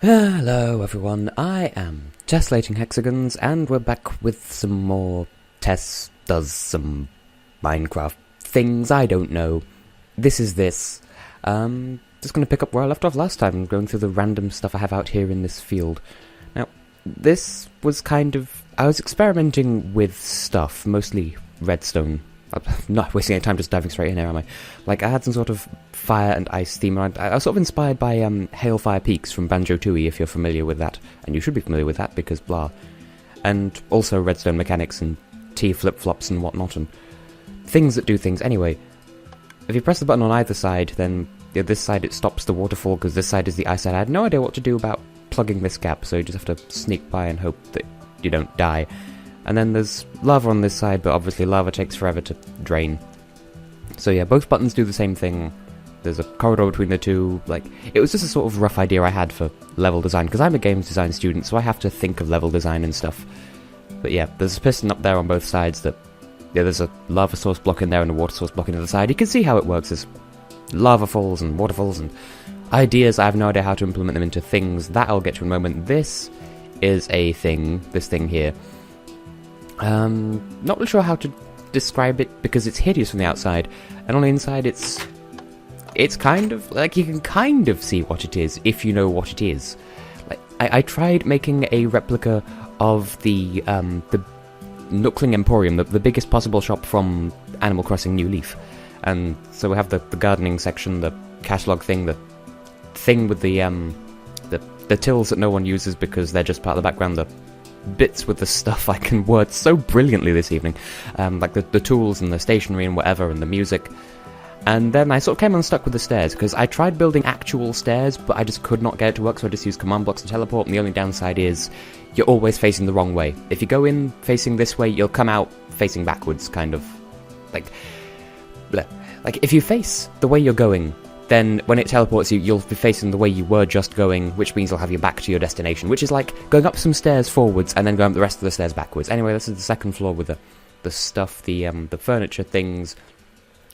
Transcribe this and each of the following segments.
Hello everyone, I am Tessellating Hexagons, and we're back with some more Tess does some Minecraft things, I don't know. This is this. Just gonna pick up where I left off last time, going through the random stuff I have out here in this field. Now, this was I was experimenting with stuff, mostly redstone. I'm not wasting any time just diving straight in here, am I? Like, I had some sort of fire and ice theme. I was sort of inspired by Hailfire Peaks from Banjo-Tooie, if you're familiar with that. And you should be familiar with that, because blah. And also redstone mechanics and T flip-flops and whatnot, and things that do things. Anyway, if you press the button on either side, then this side it stops the waterfall, because this side is the ice side. I had no idea what to do about plugging this gap, so you just have to sneak by and hope that you don't die. And then there's lava on this side, but obviously lava takes forever to drain. So yeah, both buttons do the same thing. There's a corridor between the two. Like, it was just a sort of rough idea I had for level design, because I'm a games design student, so I have to think of level design and stuff. But yeah, there's a piston up there on both sides that... Yeah, there's a lava source block in there and a water source block in the other side. You can see how it works. There's lava falls and waterfalls and ideas. I have no idea how to implement them into things. That I'll get to in a moment. This is a thing, this thing here. Not really sure how to describe it, because it's hideous from the outside, and on the inside it's kind of, like, you can kind of see what it is, if you know what it is. Like, I tried making a replica of the Nookling Emporium, the biggest possible shop from Animal Crossing New Leaf. And so we have the gardening section, the cashlog thing, the thing with the tills that no one uses because they're just part of the background, the bits with the stuff I can word so brilliantly this evening, like the tools and the stationery and whatever, and the music. And then I sort of came unstuck with the stairs, because I tried building actual stairs, but I just could not get it to work, so I just used command blocks to teleport, and the only downside is you're always facing the wrong way. If you go in facing this way, you'll come out facing backwards, kind of. Like if you face the way you're going, then when it teleports you, you'll be facing the way you were just going, which means you'll have your back to your destination, which is like going up some stairs forwards and then going up the rest of the stairs backwards. Anyway, this is the second floor with the stuff, the furniture things.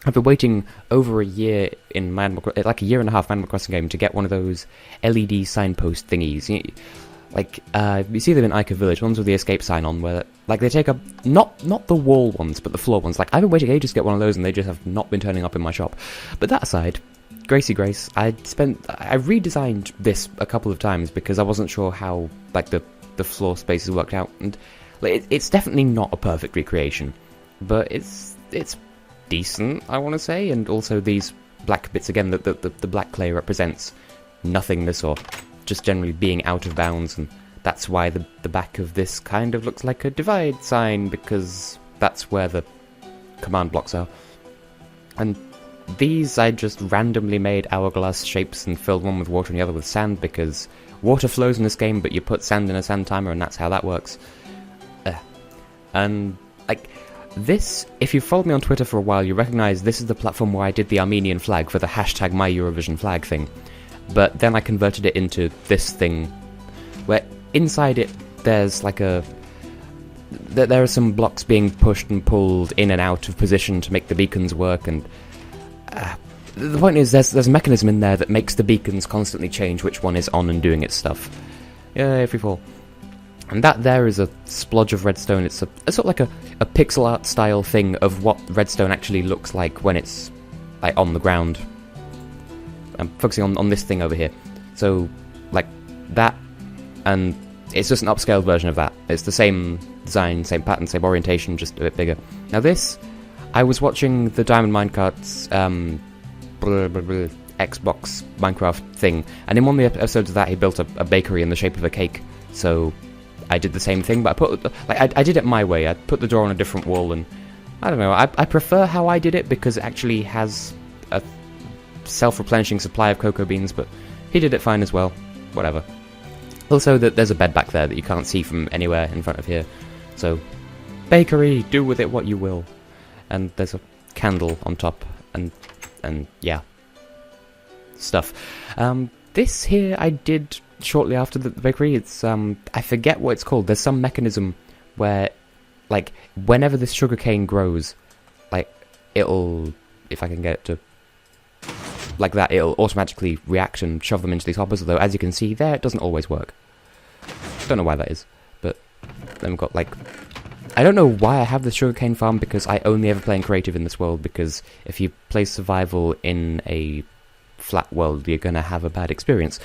I've been waiting over a year in like a year and a half Animal Crossing game to get one of those LED signpost thingies. You see them in Ica Village, ones with the escape sign on, where like they take up not the wall ones, but the floor ones. Like, I've been waiting ages to get one of those, and they just have not been turning up in my shop. But that aside, Gracie Grace, I redesigned this a couple of times because I wasn't sure how like the floor spaces worked out, and like, it's definitely not a perfect recreation, but it's decent, I want to say. And also these black bits again, the black clay represents nothingness or just generally being out of bounds, and that's why the back of this kind of looks like a divide sign, because that's where the command blocks are. And these I just randomly made hourglass shapes and filled one with water and the other with sand, because water flows in this game, but you put sand in a sand timer, and that's how that works. And like this, if you've followed me on Twitter for a while, you recognise this is the platform where I did the Armenian flag for the hashtag #MyEurovision flag thing. But then I converted it into this thing, where inside it there's like there are some blocks being pushed and pulled in and out of position to make the beacons work, and the point is there's a mechanism in there that makes the beacons constantly change which one is on and doing its stuff. Yay, free fall. And that there is a splodge of redstone. It's sort of like a pixel art style thing of what redstone actually looks like when it's like on the ground. I'm focusing on this thing over here. So, like, that, and it's just an upscaled version of that. It's the same design, same pattern, same orientation, just a bit bigger. Now this, I was watching the Diamond Minecart's Xbox Minecraft thing, and in one of the episodes of that he built a bakery in the shape of a cake, so I did the same thing, but I did it my way. I put the door on a different wall, and I don't know, I prefer how I did it, because it actually has a self-replenishing supply of cocoa beans, but he did it fine as well. Whatever. Also, there's a bed back there that you can't see from anywhere in front of here, so bakery, do with it what you will. And there's a candle on top, and yeah, stuff. This here I did shortly after the bakery. It's I forget what it's called. There's some mechanism where, like, whenever this sugarcane grows, like, it'll, if I can get it to like that, it'll automatically react and shove them into these hoppers, although as you can see there, it doesn't always work. Don't know why that is, but then we've got, like... I don't know why I have this sugarcane farm, because I only ever play in creative in this world, because if you play survival in a flat world, you're going to have a bad experience.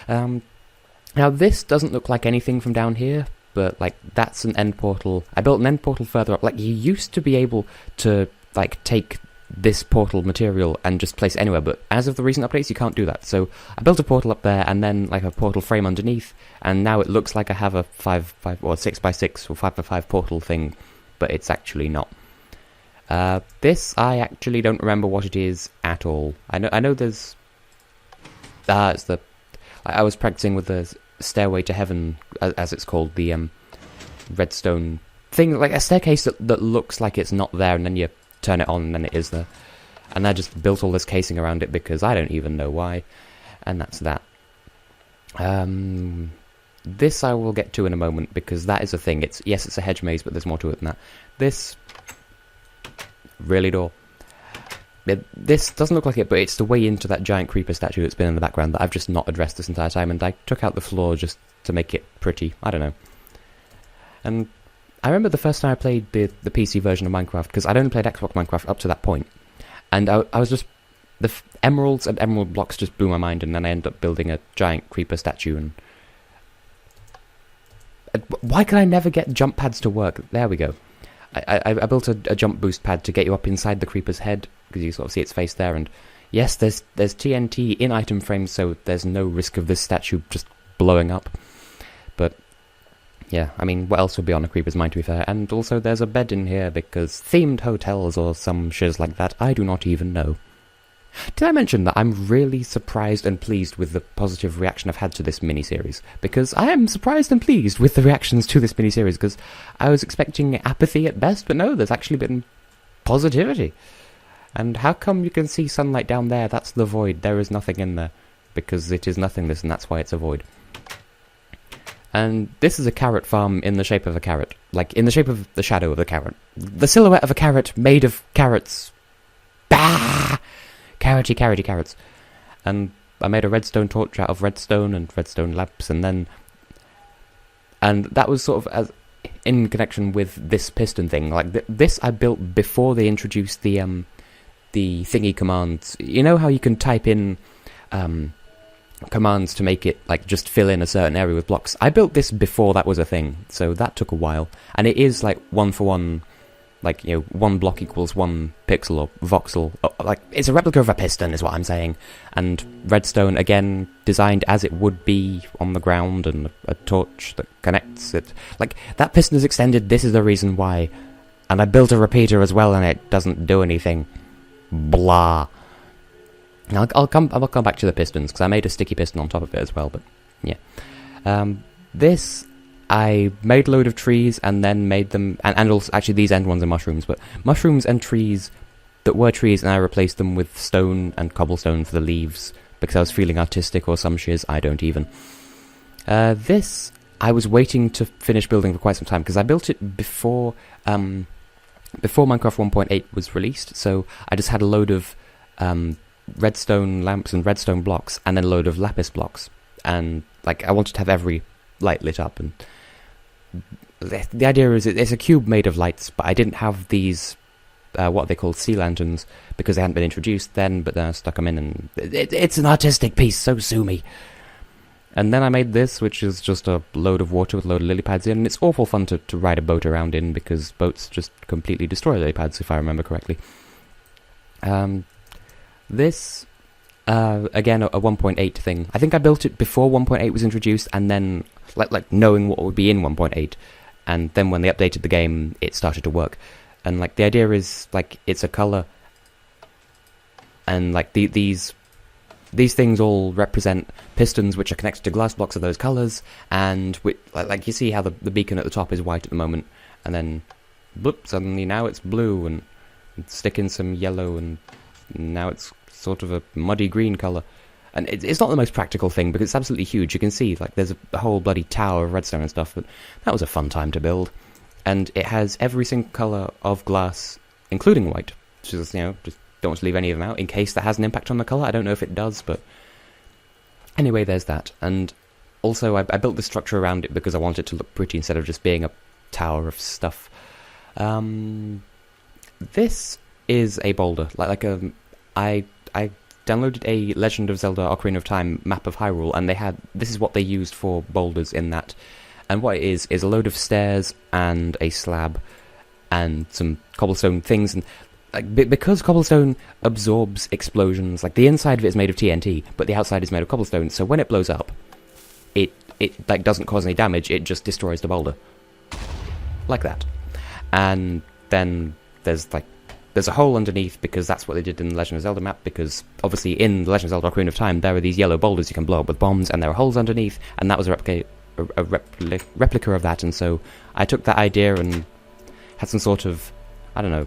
Now, this doesn't look like anything from down here, but, like, that's an end portal. I built an end portal further up. Like, you used to be able to, like, take this portal material and just place it anywhere, but as of the recent updates, you can't do that. So I built a portal up there, and then, like, a portal frame underneath, and now it looks like I have a 6x6 or 5x5 portal thing, but it's actually not. This, I actually don't remember what it is at all. I know there's... it's the... I was practicing with the Stairway to Heaven, as it's called, the redstone thing, like a staircase that looks like it's not there, and then you turn it on and then it is there. And I just built all this casing around it because I don't even know why. And that's that. This I will get to in a moment, because that is a thing. Yes, it's a hedge maze, but there's more to it than that. This... really door. This doesn't look like it, but it's the way into that giant creeper statue that's been in the background that I've just not addressed this entire time, and I took out the floor just to make it pretty. I don't know. And I remember the first time I played the PC version of Minecraft, because I'd only played Xbox Minecraft up to that point, and I was just... the emeralds and emerald blocks just blew my mind, and then I ended up building a giant creeper statue, and... why can I never get jump pads to work? There we go. I built a jump boost pad to get you up inside the creeper's head, because you sort of see its face there, and yes, there's TNT in item frames, so there's no risk of this statue just blowing up. But, yeah, I mean, what else would be on a creeper's mind, to be fair? And also there's a bed in here, because themed hotels or some shiz like that, I do not even know. Did I mention that I'm really surprised and pleased with the positive reaction I've had to this miniseries? Because I am surprised and pleased with the reactions to this miniseries, because I was expecting apathy at best, but no, there's actually been positivity. And how come you can see sunlight down there? That's the void. There is nothing in there, because it is nothingness, and that's why it's a void. And this is a carrot farm in the shape of a carrot. Like, in the shape of the shadow of the carrot. The silhouette of a carrot made of carrots. Bah! Carroty carrots. And I made a redstone torch out of redstone and redstone lamps, and that was sort of as in connection with this piston thing. Like, this I built before they introduced the thingy commands. You know how you can type in commands to make it, like, just fill in a certain area with blocks? I built this before that was a thing, so that took a while. And it is, like, 1-for-1... like, you know, 1 block equals 1 pixel or voxel. Like, it's a replica of a piston, is what I'm saying. And redstone, again, designed as it would be on the ground, and a torch that connects it. Like, that piston is extended, this is the reason why. And I built a repeater as well, and it doesn't do anything. Blah. Now, I'll come back to the pistons, because I made a sticky piston on top of it as well, but, yeah. This... I made a load of trees and then made them... And also, actually, these end ones are mushrooms, but mushrooms and trees that were trees, and I replaced them with stone and cobblestone for the leaves, because I was feeling artistic or some shiz, I don't even. This, I was waiting to finish building for quite some time, because I built it before Minecraft 1.8 was released, so I just had a load of redstone lamps and redstone blocks, and then a load of lapis blocks, and, like, I wanted to have every light lit up, and... the idea is it's a cube made of lights, but I didn't have these, what they call sea lanterns, because they hadn't been introduced then, but then I stuck them in, and it's an artistic piece, so sue me. And then I made this, which is just a load of water with a load of lily pads in, and it's awful fun to ride a boat around in, because boats just completely destroy lily pads, if I remember correctly. This... again, a 1.8 thing. I think I built it before 1.8 was introduced, and then, like knowing what would be in 1.8, and then when they updated the game, it started to work. And, like, the idea is, like, it's a colour, and, like, these things all represent pistons which are connected to glass blocks of those colours, and, like, you see how the beacon at the top is white at the moment, and then, bloop, suddenly now it's blue, and stick in some yellow, and now it's sort of a muddy green colour. And it's not the most practical thing, because it's absolutely huge. You can see, like, there's a whole bloody tower of redstone and stuff, but that was a fun time to build. And it has every single colour of glass, including white, which is, you know, just don't want to leave any of them out in case that has an impact on the colour. I don't know if it does, but anyway, there's that. And also, I built the structure around it because I wanted it to look pretty instead of just being a tower of stuff. This is a boulder. I downloaded a Legend of Zelda: Ocarina of Time map of Hyrule, and this is what they used for boulders in that. And what it is a load of stairs and a slab and some cobblestone things. And because cobblestone absorbs explosions, like the inside of it is made of TNT, but the outside is made of cobblestone. So when it blows up, it like doesn't cause any damage. It just destroys the boulder, like that. And then there's a hole underneath because that's what they did in the Legend of Zelda map. Because obviously in the Legend of Zelda: Ocarina of Time, there are these yellow boulders you can blow up with bombs, and there are holes underneath. And that was a replica of that. And so I took that idea and had some sort of, I don't know,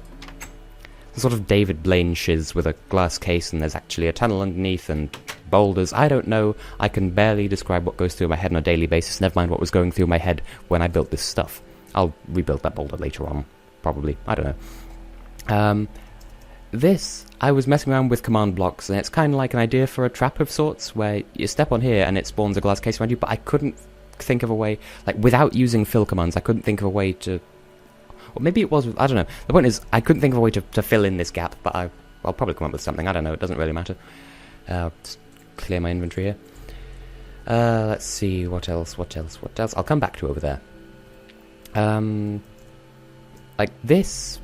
some sort of David Blaine shiz with a glass case, and there's actually a tunnel underneath and boulders. I don't know. I can barely describe what goes through my head on a daily basis, never mind what was going through my head when I built this stuff. I'll rebuild that boulder later on, probably. I don't know. This, I was messing around with command blocks, and it's kind of like an idea for a trap of sorts, where you step on here and it spawns a glass case around you, but I couldn't think of a way, like, without using fill commands, I couldn't think of a way to, or maybe it was, I don't know. The point is, I couldn't think of a way to fill in this gap, but I'll probably come up with something. I don't know, it doesn't really matter. Just clear my inventory here. Let's see, what else? I'll come back to over there. Like this,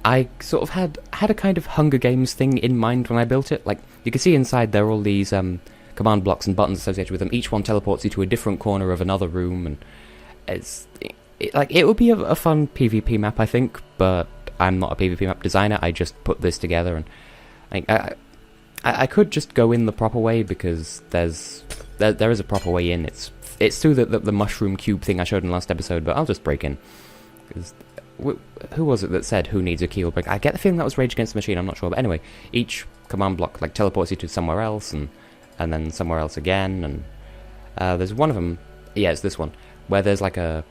I sort of had a kind of Hunger Games thing in mind when I built it. Like, you can see inside there are all these command blocks and buttons associated with them. Each one teleports you to a different corner of another room, and it would be a fun PvP map, I think, but I'm not a PvP map designer. I just put this together, and I could just go in the proper way, because there is a proper way in. It's through the mushroom cube thing I showed in the last episode, but I'll just break in. Because who was it that said who needs a key or break? I get the feeling that was Rage Against the Machine, I'm not sure, but anyway, each command block like teleports you to somewhere else, and then somewhere else again, and there's one of them, yeah, it's this one, where there's like a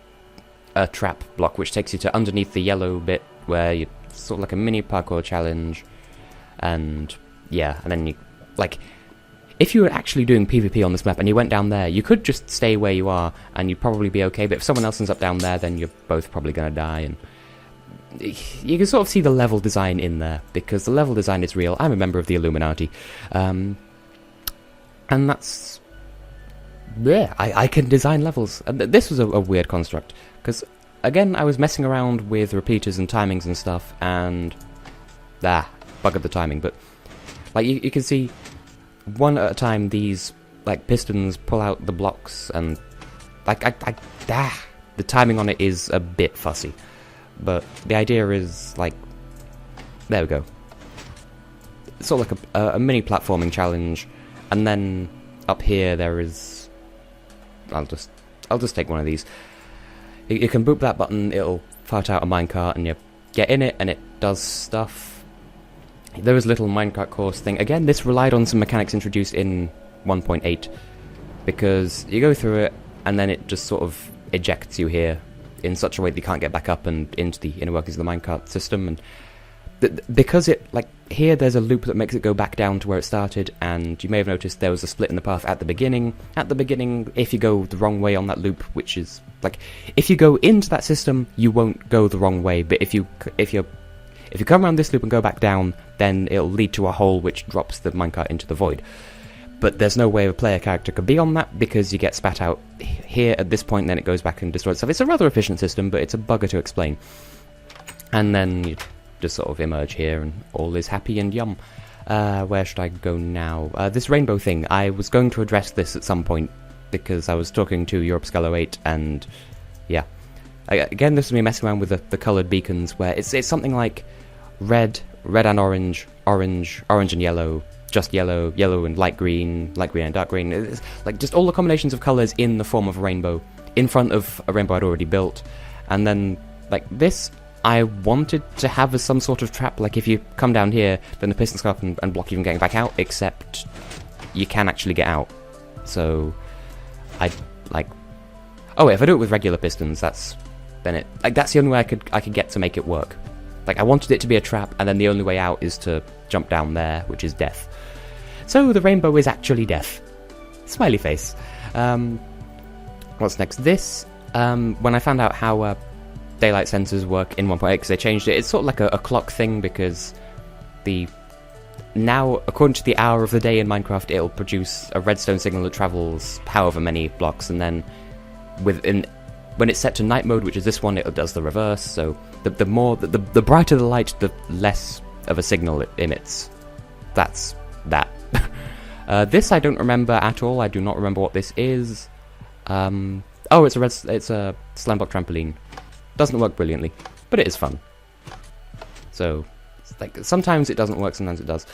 trap block which takes you to underneath the yellow bit, where you sort of like a mini parkour challenge, and yeah, and then you, like, if you were actually doing PvP on this map and you went down there, you could just stay where you are and you'd probably be okay, but if someone else ends up down there, then you're both probably going to die. And you can sort of see the level design in there, because the level design is real. I'm a member of the Illuminati. And that's... yeah, I can design levels. And this was a weird construct, because, again, I was messing around with repeaters and timings and stuff, and... buggered the timing, but... like, you can see... one at a time, these like pistons pull out the blocks, and like the timing on it is a bit fussy, but the idea is like, there we go. It's sort of like a mini platforming challenge, and then up here there is. I'll just take one of these. You can boop that button, it'll fart out a minecart, and you get in it, and it does stuff. There was a little minecart course thing. Again, this relied on some mechanics introduced in 1.8, because you go through it, and then it just sort of ejects you here in such a way that you can't get back up and into the inner workings of the minecart system. And because it, like, here there's a loop that makes it go back down to where it started, and you may have noticed there was a split in the path at the beginning. At the beginning, if you go the wrong way on that loop, which is, like, if you go into that system, you won't go the wrong way, but if you come around this loop and go back down, then it'll lead to a hole which drops the minecart into the void. But there's no way a player character could be on that, because you get spat out here at this point, and then it goes back and destroys itself. It's a rather efficient system, but it's a bugger to explain. And then you just sort of emerge here, and all is happy and yum. Where should I go now? This rainbow thing, I was going to address this at some point, because I was talking to Europe Scalo 8, and yeah. Again, this is me messing around with the coloured beacons, where it's something like red and orange and yellow, just yellow and light green and dark green. It's like just all the combinations of colours in the form of a rainbow, in front of a rainbow I'd already built. And then, like, this, I wanted to have as some sort of trap, like if you come down here, then the pistons come up and block you from getting back out, except you can actually get out. So, if I do it with regular pistons, that's the only way I could get to make it work. Like, I wanted it to be a trap, and then the only way out is to jump down there, which is death. So the rainbow is actually death. Smiley face. What's next? This, when I found out how daylight sensors work in 1.8, because they changed it, it's sort of like a clock thing, because now, according to the hour of the day in Minecraft, it'll produce a redstone signal that travels however many blocks, and then when it's set to night mode, which is this one, it does the reverse. So the brighter the light, the less of a signal it emits. That's that. This I don't remember at all. I do not remember what this is. Oh, it's a slime block trampoline. Doesn't work brilliantly, but it is fun. So, like, sometimes it doesn't work, sometimes it does.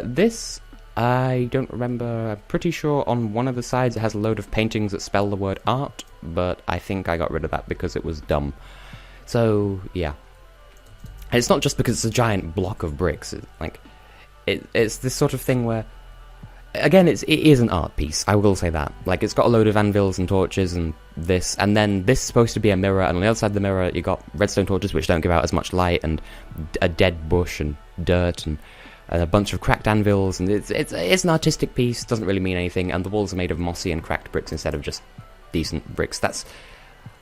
This, I don't remember. I'm pretty sure on one of the sides it has a load of paintings that spell the word art, but I think I got rid of that because it was dumb. So, yeah. And it's not just because it's a giant block of bricks. It's this sort of thing where, again, it is an art piece, I will say that. Like, it's got a load of anvils and torches and this, and then this is supposed to be a mirror, and on the other side of the mirror you got redstone torches which don't give out as much light, and a dead bush and dirt and a bunch of cracked anvils, and it's an artistic piece, doesn't really mean anything, and the walls are made of mossy and cracked bricks instead of just decent bricks. That's,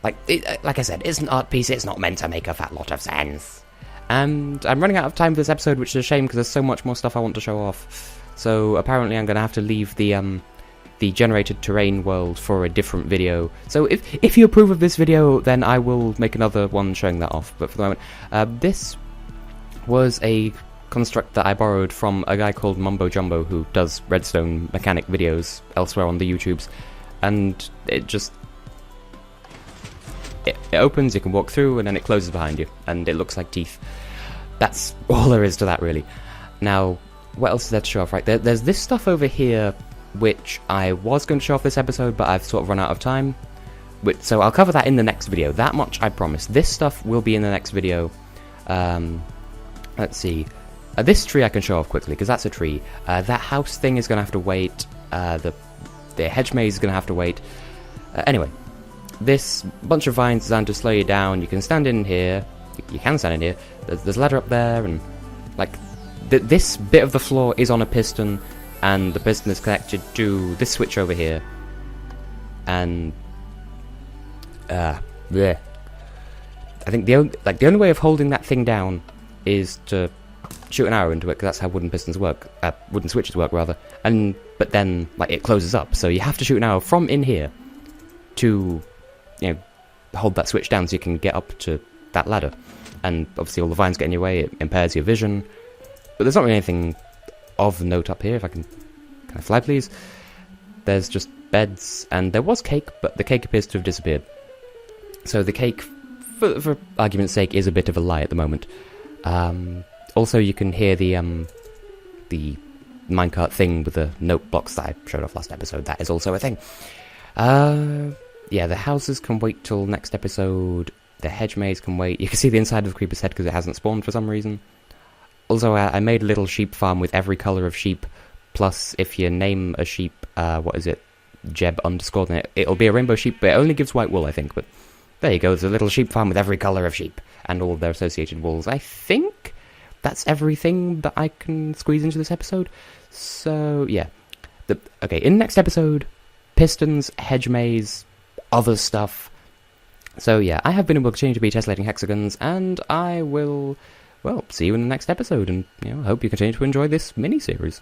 like I said, it's an art piece, it's not meant to make a fat lot of sense. And I'm running out of time for this episode, which is a shame because there's so much more stuff I want to show off. So apparently I'm going to have to leave the generated terrain world for a different video. So if you approve of this video, then I will make another one showing that off. But for the moment, this was a construct that I borrowed from a guy called Mumbo Jumbo, who does redstone mechanic videos elsewhere on the YouTubes, and it opens, you can walk through, and then it closes behind you, and it looks like teeth. That's all there is to that, really. Now, what else is there to show off? Right, there's this stuff over here, which I was going to show off this episode, but I've sort of run out of time. So I'll cover that in the next video. That much I promise. This stuff will be in the next video. Let's see. This tree I can show off quickly, because that's a tree. That house thing is going to have to wait. The hedge maze is going to have to wait. Anyway, this bunch of vines designed to slow you down. You can stand in here. You can stand in here. There's a ladder up there, and like this bit of the floor is on a piston, and the piston is connected to this switch over here. And I think the only way of holding that thing down is to shoot an arrow into it, because that's how wooden pistons work. Wooden switches work, rather. But then, like, it closes up, so you have to shoot an arrow from in here to, hold that switch down so you can get up to that ladder. And obviously all the vines get in your way, it impairs your vision. But there's not really anything of note up here. If I can I fly, please? There's just beds, and there was cake, but the cake appears to have disappeared. So the cake, for argument's sake, is a bit of a lie at the moment. Also, you can hear the minecart thing with the note blocks that I showed off last episode. That is also a thing. Yeah, the houses can wait till next episode. The hedge maze can wait. You can see the inside of the creeper's head because it hasn't spawned for some reason. Also, I made a little sheep farm with every colour of sheep. Plus, if you name a sheep, what is it? Jeb underscore, then it'll be a rainbow sheep, but it only gives white wool, I think. But there you go, there's a little sheep farm with every colour of sheep, and all of their associated wools. I think that's everything that I can squeeze into this episode. So, yeah. Okay, in the next episode, pistons, hedge maze, other stuff. So, yeah, I have been able to continue to be Tessellating Hexagons, and I will, well, see you in the next episode, and, I hope you continue to enjoy this mini-series.